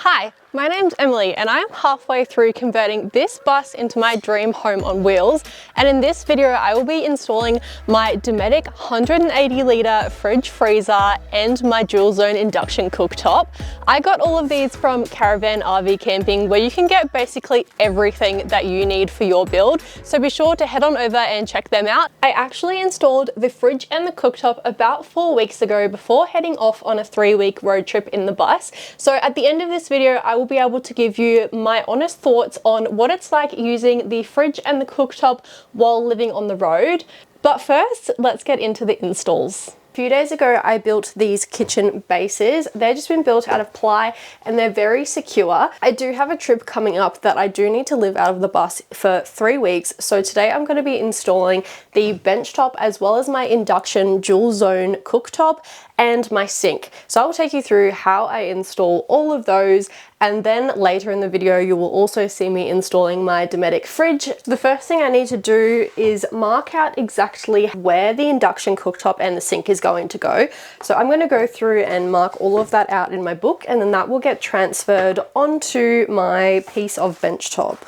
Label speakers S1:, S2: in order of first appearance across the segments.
S1: Hi, my name's Emily and I'm halfway through converting this bus into my dream home on wheels, and in this video I will be installing my Dometic 180 litre fridge freezer and my dual zone induction cooktop. I got all of these from Caravan RV Camping, where you can get basically everything that you need for your build, so be sure to head on over and check them out. I actually installed the fridge and the cooktop about 4 weeks ago before heading off on a 3-week road trip in the bus. So at the end of this video I will be able to give you my honest thoughts on what it's like using the fridge and the cooktop while living on the road. But first, let's get into the installs. A few days ago I built these kitchen bases. They've just been built out of ply and they're very secure. I do have a trip coming up that I do need to live out of the bus for 3 weeks, so today I'm going to be installing the benchtop as well as my induction dual zone cooktop and my sink. So I will take you through how I install all of those, and then later in the video you will also see me installing my Dometic fridge. The first thing I need to do is mark out exactly where the induction cooktop and the sink is going to go. So I'm going to go through and mark all of that out in my book, and then that will get transferred onto my piece of benchtop.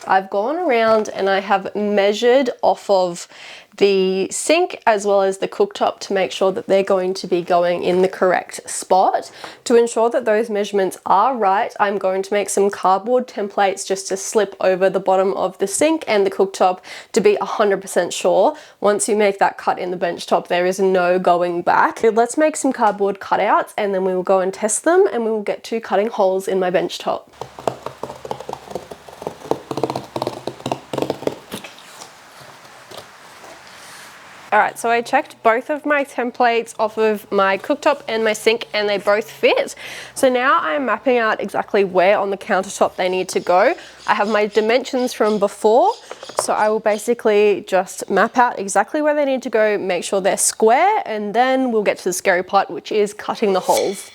S1: I've gone around and I have measured off of the sink as well as the cooktop to make sure that they're going to be going in the correct spot. To ensure that those measurements are right, I'm going to make some cardboard templates just to slip over the bottom of the sink and the cooktop to be 100% sure. Once you make that cut in the benchtop, there is no going back. So let's make some cardboard cutouts and then we will go and test them, and we will get to cutting holes in my benchtop. Alright, so I checked both of my templates off of my cooktop and my sink and they both fit. So now I'm mapping out exactly where on the countertop they need to go. I have my dimensions from before, so I will basically just map out exactly where they need to go, make sure they're square, and then we'll get to the scary part, which is cutting the holes.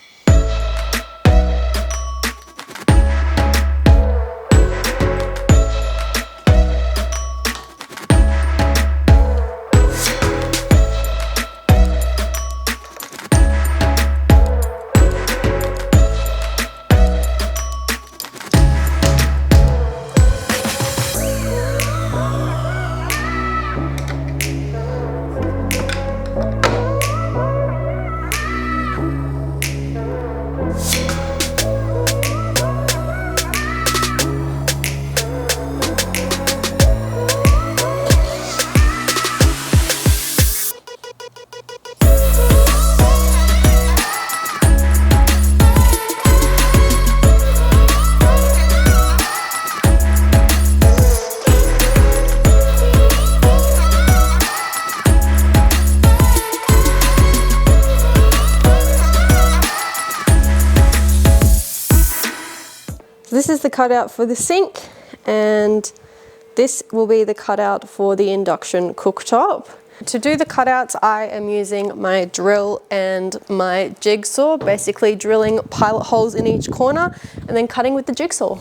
S1: This is the cutout for the sink, and this will be the cutout for the induction cooktop. To do the cutouts, I am using my drill and my jigsaw, basically drilling pilot holes in each corner and then cutting with the jigsaw.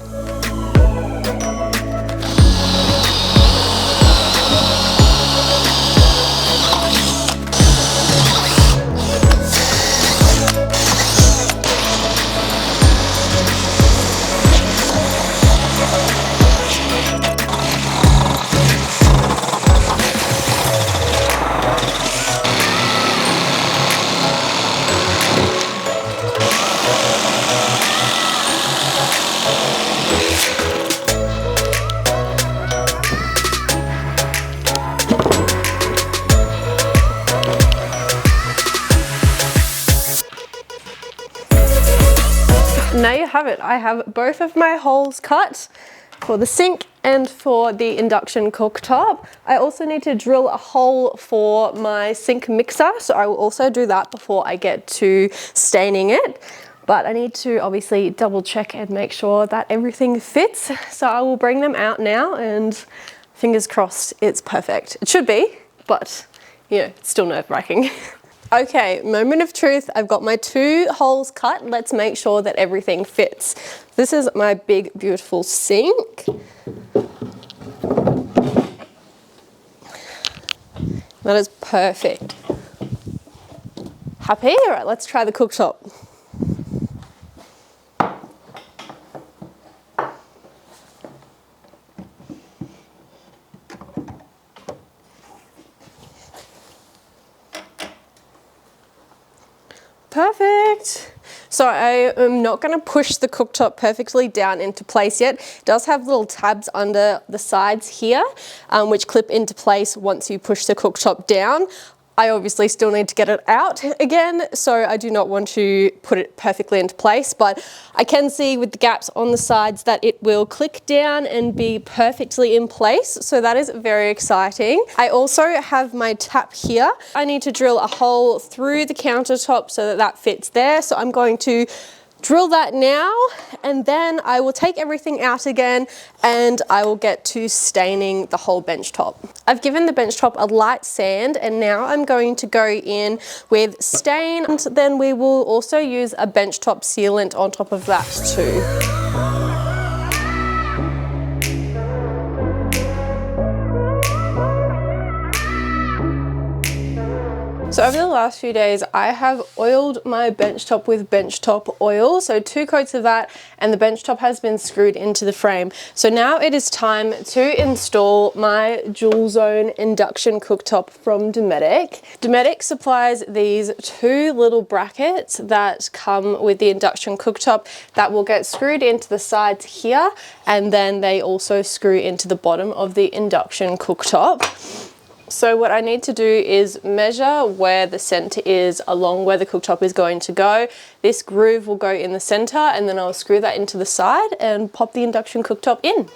S1: Now you have it. I have both of my holes cut for the sink and for the induction cooktop. I also need to drill a hole for my sink mixer, so I will also do that before I get to staining it. But I need to obviously double check and make sure that everything fits. So I will bring them out now, and fingers crossed it's perfect. It should be, but you know, it's still nerve-wracking. Okay, moment of truth. I've got my 2 holes cut. Let's make sure that everything fits. This is my big, beautiful sink. That is perfect. Happy? All right, let's try the cooktop. Perfect. So I am not going to push the cooktop perfectly down into place yet. It does have little tabs under the sides here, which clip into place once you push the cooktop down. I obviously still need to get it out again, so I do not want to put it perfectly into place, but I can see with the gaps on the sides that it will click down and be perfectly in place, so that is very exciting. I also have my tap here. I need to drill a hole through the countertop so that that fits there, so I'm going to drill that now, and then I will take everything out again and I will get to staining the whole bench top. I've given the bench top a light sand, and now I'm going to go in with stain, and then we will also use a bench top sealant on top of that too. So over the last few days, I have oiled my bench top with bench top oil. So 2 coats of that, and the bench top has been screwed into the frame. So now it is time to install my dual zone induction cooktop from Dometic. Dometic supplies these 2 little brackets that come with the induction cooktop that will get screwed into the sides here, and then they also screw into the bottom of the induction cooktop. So what I need to do is measure where the center is along where the cooktop is going to go. This groove will go in the center, and then I'll screw that into the side and pop the induction cooktop in.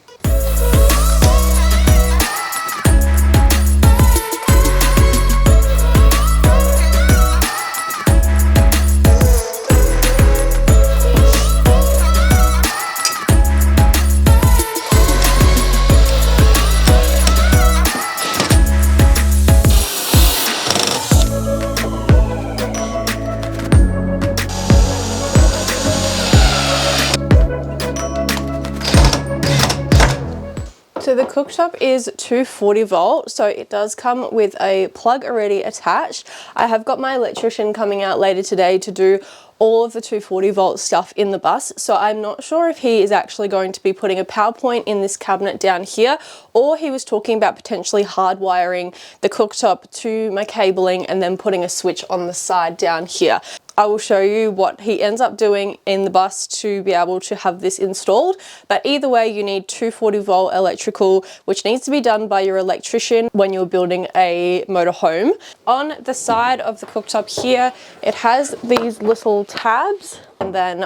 S1: So the cooktop is 240 volt, so it does come with a plug already attached. I have got my electrician coming out later today to do all of the 240 volt stuff in the bus, so I'm not sure if he is actually going to be putting a power point in this cabinet down here, or he was talking about potentially hardwiring the cooktop to my cabling and then putting a switch on the side down here. I will show you what he ends up doing in the bus to be able to have this installed, but either way you need 240 volt electrical, which needs to be done by your electrician when you're building a motorhome. On the side of the cooktop here, it has these little tabs, and then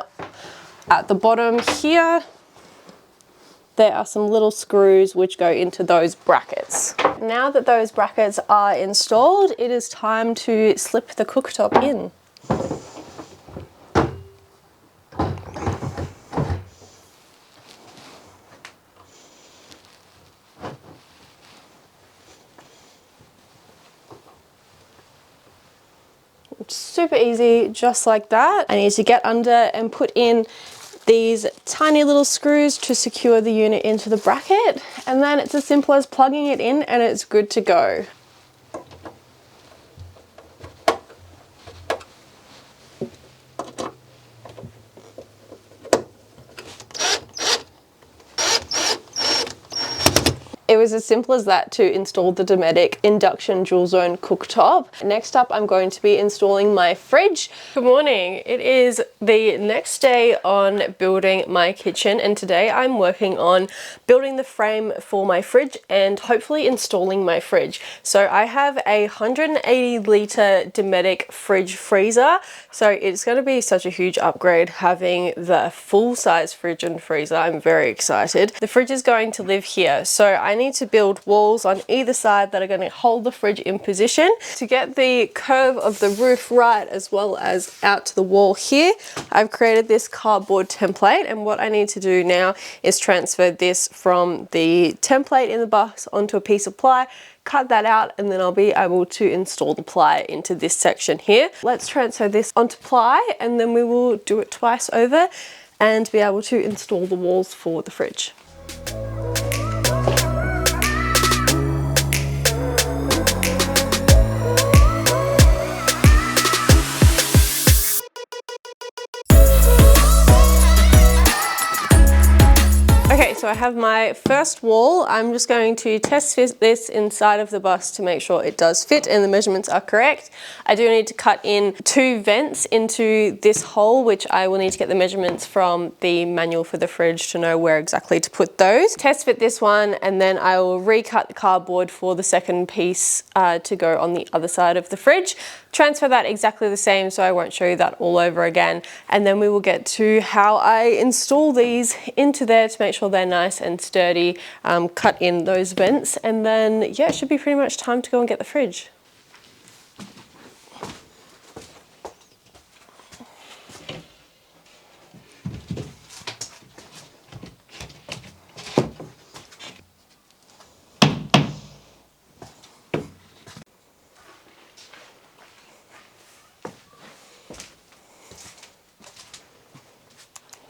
S1: at the bottom here there are some little screws which go into those brackets. Now that those brackets are installed, it is time to slip the cooktop in. Super easy, just like that. I need to get under and put in these tiny little screws to secure the unit into the bracket, and then it's as simple as plugging it in and it's good to go. It was as simple as that to install the Dometic Induction Dual Zone Cooktop. Next up, I'm going to be installing my fridge. Good morning. It is the next day on building my kitchen, and today I'm working on building the frame for my fridge and hopefully installing my fridge. So I have a 180 litre Dometic fridge freezer. So it's going to be such a huge upgrade having the full size fridge and freezer. I'm very excited. The fridge is going to live here, so I need to build walls on either side that are going to hold the fridge in position. To get the curve of the roof right as well as out to the wall here, I've created this cardboard template, and what I need to do now is transfer this from the template in the box onto a piece of ply, cut that out, and then I'll be able to install the ply into this section here. Let's transfer this onto ply, and then we will do it twice over and be able to install the walls for the fridge. so I have my first wall. I'm just going to test fit this inside of the bus to make sure it does fit and the measurements are correct. I do need to cut in 2 vents into this hole, which I will need to get the measurements from the manual for the fridge to know where exactly to put those. Test fit this one, and then I will recut the cardboard for the second piece to go on the other side of the fridge. Transfer that exactly the same, so I won't show you that all over again. And then we will get to how I install these into there to make sure they're nice and sturdy, cut in those vents, and then yeah, it should be pretty much time to go and get the fridge.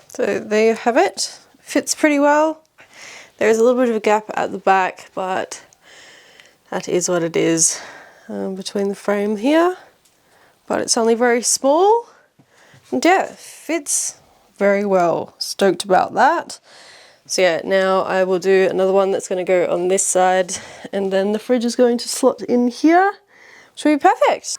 S1: So there you have it. Fits pretty well. There is a little bit of a gap at the back, but that is what it is between the frame here. But it's only very small. And yeah, it fits very well. Stoked about that. So yeah, now I will do another one that's going to go on this side, and then the fridge is going to slot in here, which will be perfect.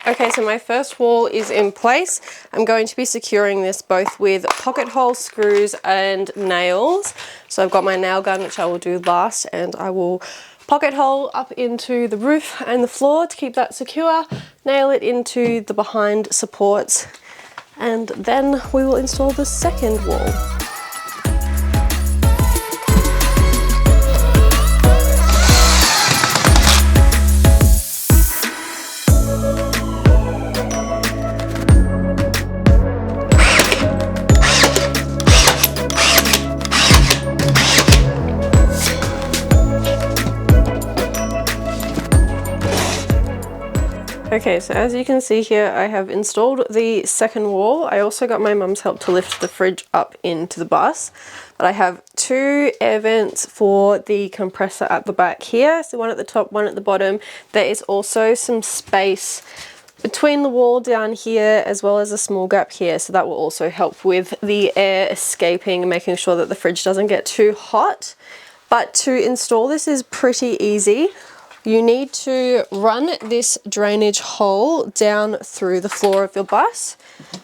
S1: Okay, so my first wall is in place. I'm going to be securing this both with pocket hole screws and nails. So I've got my nail gun, which I will do last, and I will pocket hole up into the roof and the floor to keep that secure, nail it into the behind supports, and then we will install the second wall. Okay, so as you can see here, I have installed the second wall. I also got my mum's help to lift the fridge up into the bus. But I have 2 air vents for the compressor at the back here. So one at the top, one at the bottom. There is also some space between the wall down here, as well as a small gap here. So that will also help with the air escaping and making sure that the fridge doesn't get too hot. But to install this is pretty easy. You need to run this drainage hole down through the floor of your bus.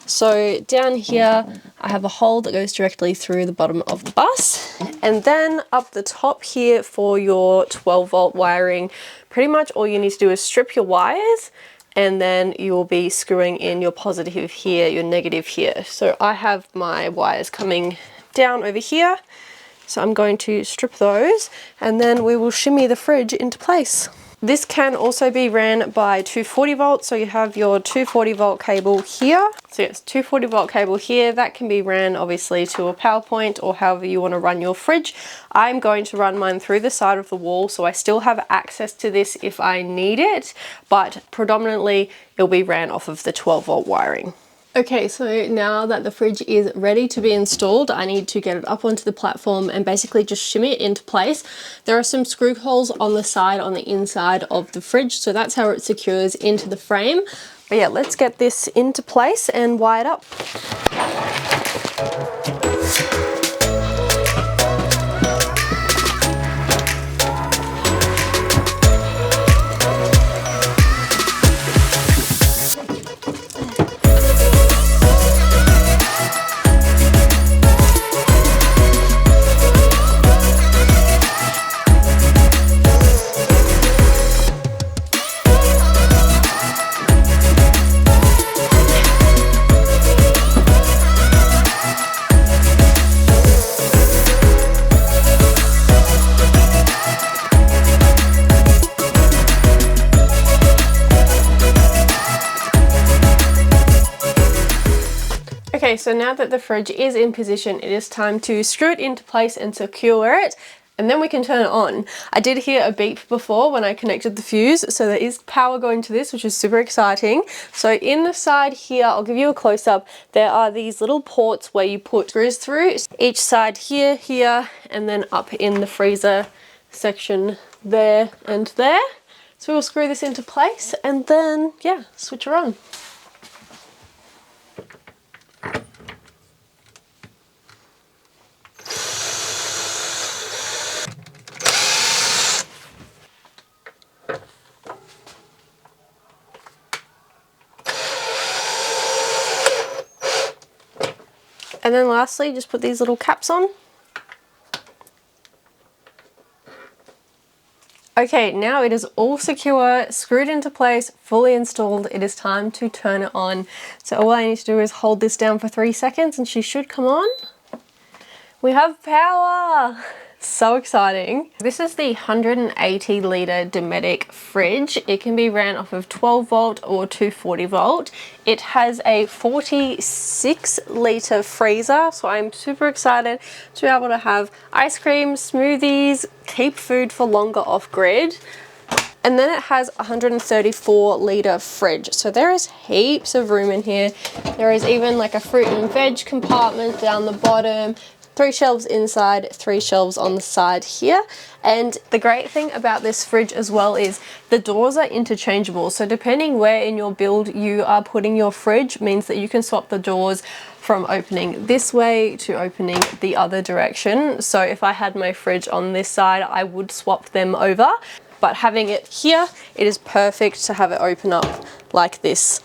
S1: So down here, I have a hole that goes directly through the bottom of the bus. And then up the top here for your 12-volt wiring, pretty much all you need to do is strip your wires, and then you'll be screwing in your positive here, your negative here. So I have my wires coming down over here. So I'm going to strip those, and then we will shimmy the fridge into place. This can also be ran by 240 volts, so you have your 240 volt cable here. So yes, 240 volt cable here. That can be ran obviously to a power point or however you want to run your fridge. I'm going to run mine through the side of the wall, so I still have access to this if I need it, but predominantly it'll be ran off of the 12 volt wiring. Okay, so now that the fridge is ready to be installed, I need to get it up onto the platform and basically just shimmy it into place. There are some screw holes on the side, on the inside of the fridge, so that's how it secures into the frame. But yeah, let's get this into place and wire it up. Okay, so now that the fridge is in position, it is time to screw it into place and secure it. and then we can turn it on. I did hear a beep before when I connected the fuse, so there is power going to this, which is super exciting. So in the side here, I'll give you a close-up, there are these little ports where you put screws through, each side here, here, and then up in the freezer section there and there. So we'll screw this into place and then, yeah, switch her on. And then lastly, just put these little caps on. Okay, now it is all secure, screwed into place, fully installed. It is time to turn it on. So all I need to do is hold this down for 3 seconds and she should come on. We have power! So exciting. This is the 180 litre Dometic fridge. It can be ran off of 12 volt or 240 volt. It has a 46 litre freezer, so I'm super excited to be able to have ice cream, smoothies, keep food for longer off grid. And then it has a 134 litre fridge. So there is heaps of room in here. There is even like a fruit and veg compartment down the bottom. 3 shelves inside, 3 shelves on the side here. And the great thing about this fridge as well is the doors are interchangeable. So depending where in your build you are putting your fridge means that you can swap the doors from opening this way to opening the other direction. So if I had my fridge on this side, I would swap them over. But having it here, it is perfect to have it open up like this.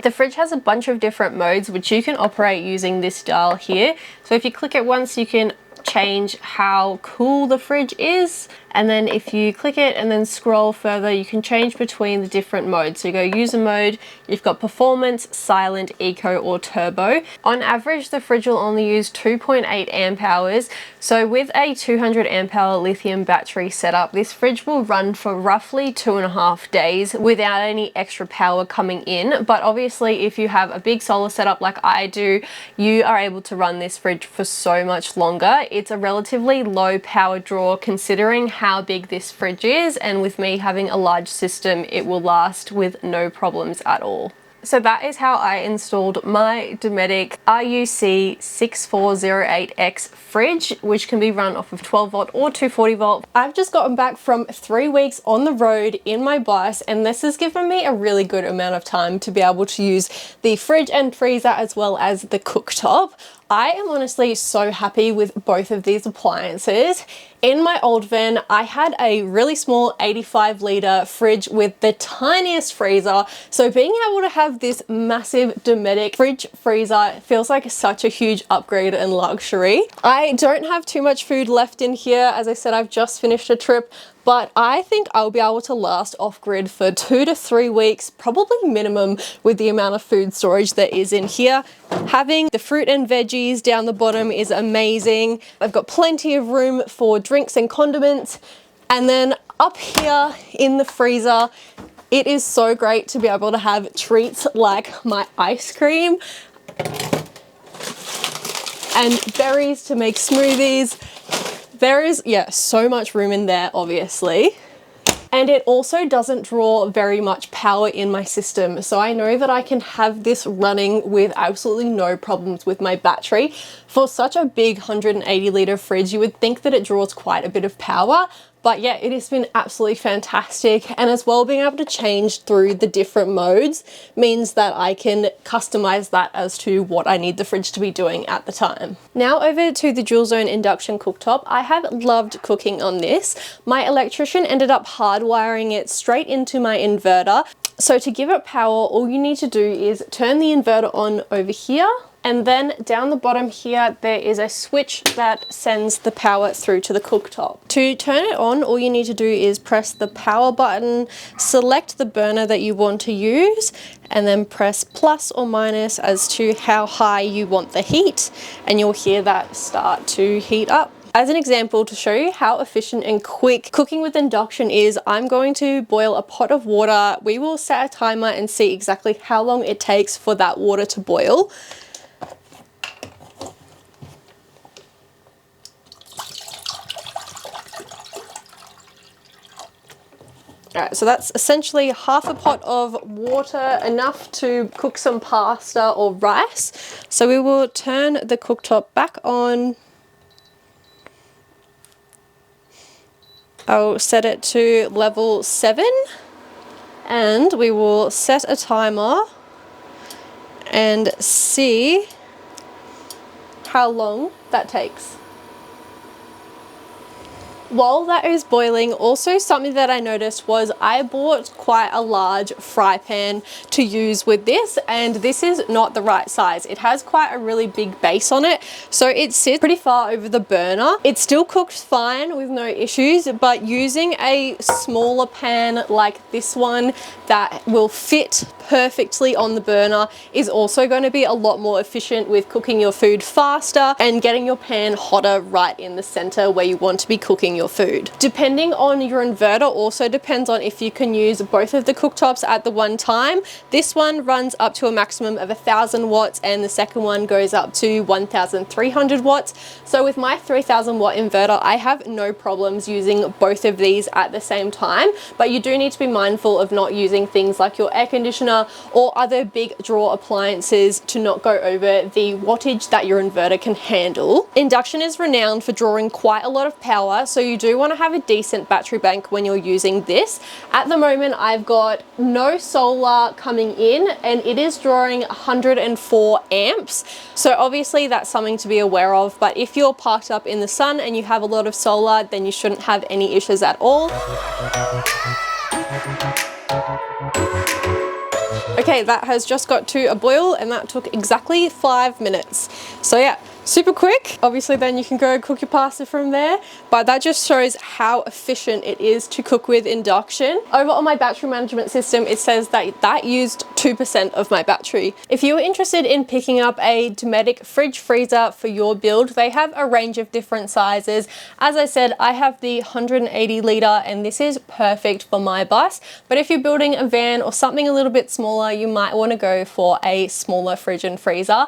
S1: The fridge has a bunch of different modes which you can operate using this dial here. So if you click it once, you can change how cool the fridge is, and then if you click it and then scroll further, you can change between the different modes. So you go user mode, you've got performance, silent, eco, or turbo. On average, the fridge will only use 2.8 amp hours. So with a 200 amp hour lithium battery setup, this fridge will run for roughly 2.5 days without any extra power coming in. But obviously, if you have a big solar setup like I do, you are able to run this fridge for so much longer. It's a relatively low power draw considering how big this fridge is, and with me having a large system, it will last with no problems at all. So that is how I installed my Dometic RUC 6408X fridge, which can be run off of 12 volt or 240 volt. I've just gotten back from 3 weeks on the road in my bus, and this has given me a really good amount of time to be able to use the fridge and freezer as well as the cooktop. I am honestly so happy with both of these appliances. In my old van, I had a really small 85 litre fridge with the tiniest freezer. So being able to have this massive Dometic fridge freezer feels like such a huge upgrade and luxury. I don't have too much food left in here. As I said, I've just finished a trip, but I think I'll be able to last off-grid for 2 to 3 weeks, probably minimum, with the amount of food storage that is in here. Having the fruit and veggies down the bottom is amazing. I've got plenty of room for drinks and condiments. And then up here in the freezer, it is so great to be able to have treats like my ice cream and berries to make smoothies. There is, yeah, so much room in there, obviously. And it also doesn't draw very much power in my system. So I know that I can have this running with absolutely no problems with my battery. For such a big 180 litre fridge, you would think that it draws quite a bit of power. But yeah, it has been absolutely fantastic. And as well, being able to change through the different modes means that I can customize that as to what I need the fridge to be doing at the time. Now over to the dual zone induction cooktop. I have loved cooking on this. My electrician ended up hardwiring it straight into my inverter. So to give it power, all you need to do is turn the inverter on over here. And then down the bottom here, there is a switch that sends the power through to the cooktop. To turn it on, all you need to do is press the power button, select the burner that you want to use, and then press plus or minus as to how high you want the heat, and you'll hear that start to heat up. As an example, to show you how efficient and quick cooking with induction is, I'm going to boil a pot of water. We will set a timer and see exactly how long it takes for that water to boil. Alright, so that's essentially half a pot of water, enough to cook some pasta or rice. So we will turn the cooktop back on. I'll set it to level 7 and we will set a timer and see how long that takes. While that is boiling, also something that I noticed was I bought quite a large fry pan to use with this, and this is not the right size. It has quite a really big base on it, so it sits pretty far over the burner. It still cooked fine with no issues, but using a smaller pan like this one that will fit perfectly on the burner is also going to be a lot more efficient with cooking your food faster and getting your pan hotter right in the center where you want to be cooking your food. Depending on your inverter also depends on if you can use both of the cooktops at the one time. This one runs up to a maximum of 1000 watts and the second one goes up to 1300 watts. So with my 3000 watt inverter, I have no problems using both of these at the same time, but you do need to be mindful of not using things like your air conditioner or other big draw appliances to not go over the wattage that your inverter can handle. Induction is renowned for drawing quite a lot of power, so you do want to have a decent battery bank when you're using this. At the moment, I've got no solar coming in and it is drawing 104 amps. So obviously that's something to be aware of, but if you're parked up in the sun and you have a lot of solar, then you shouldn't have any issues at all. Okay, that has just got to a boil and that took exactly 5 minutes. So yeah, super quick. Obviously then you can go cook your pasta from there, but that just shows how efficient it is to cook with induction. Over on my battery management system, it says that that used 2% of my battery. If you are interested in picking up a Dometic fridge freezer for your build, they have a range of different sizes. As I said, I have the 180 litre and this is perfect for my bus, but if you're building a van or something a little bit smaller, you might want to go for a smaller fridge and freezer.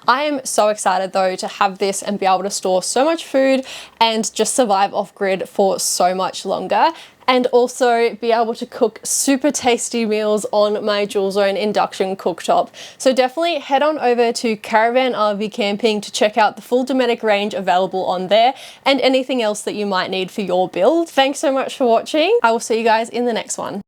S1: I am so excited though to have this and be able to store so much food and just survive off grid for so much longer, and also be able to cook super tasty meals on my dual zone induction cooktop. So definitely head on over to Caravan RV Camping to check out the full Dometic range available on there and anything else that you might need for your build. Thanks so much for watching. I will see you guys in the next one.